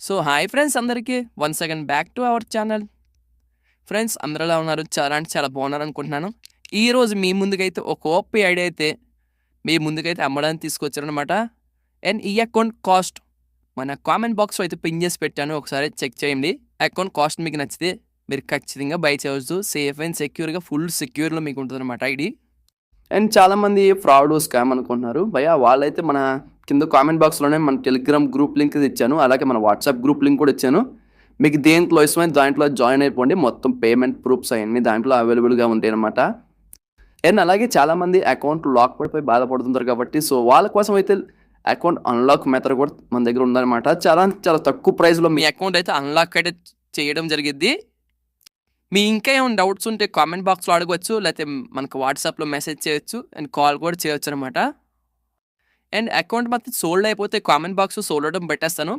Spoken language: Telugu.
సో హాయ్ ఫ్రెండ్స్ అందరికీ once again back to our channel. Friends అందరూ ఎలా ఉన్నారు? చాలా అంటే చాలా బాగున్నారు అనుకుంటున్నాను. ఈరోజు మీ ముందుకైతే ఒక ఓపీ ఐడియా అయితే మీ ముందుకైతే అమ్మడానికి తీసుకొచ్చారనమాట. అండ్ ఈ అకౌంట్ కాస్ట్ మన కామెంట్ బాక్స్లో అయితే పిన్ చేసి పెట్టాను, ఒకసారి చెక్ చేయండి. అకౌంట్ కాస్ట్ మీకు నచ్చితే మీరు ఖచ్చితంగా బై చేయవచ్చు. సేఫ్ అండ్ సెక్యూర్గా ఫుల్ సెక్యూర్లో మీకు ఉంటుంది అనమాట ఐడి. అండ్ చాలామంది ఫ్రాడ్ స్కామ్ అనుకుంటున్నారు భయ్యా. వాళ్ళైతే మన కింద కామెంట్ బాక్స్లోనే మన టెలిగ్రామ్ గ్రూప్ లింక్ ఇచ్చాను, అలాగే మన వాట్సాప్ గ్రూప్ లింక్ కూడా ఇచ్చాను. మీకు దేంట్లో ఇష్టమైన దాంట్లో జాయిన్ అయిపోండి. మొత్తం పేమెంట్ ప్రూఫ్స్ అవన్నీ దాంట్లో అవైలబుల్గా ఉంటాయి అనమాట. అండ్ అలాగే చాలామంది అకౌంట్ లాక్ పడిపోయి బాధపడుతుంటారు కాబట్టి సో వాళ్ళ కోసం అయితే అకౌంట్ అన్లాక్ మెథడ్ కూడా మన దగ్గర ఉందన్నమాట. చాలా చాలా తక్కువ ప్రైస్లో మీ అకౌంట్ అయితే అన్లాక్ అయితే చేయడం జరిగిద్ది. మీ ఇంకా ఏమైనా డౌట్స్ ఉంటే కామెంట్ బాక్స్లో అడగవచ్చు, లేకపోతే మనకు వాట్సాప్లో మెసేజ్ చేయొచ్చు అండ్ కాల్ కూడా చేయొచ్చు అనమాట. అండ్ అకౌంట్ మాత్రం సోల్డ్ అయిపోతే కామెంట్ బాక్స్ సోల్డ్ అవడం పెట్టేస్తాను.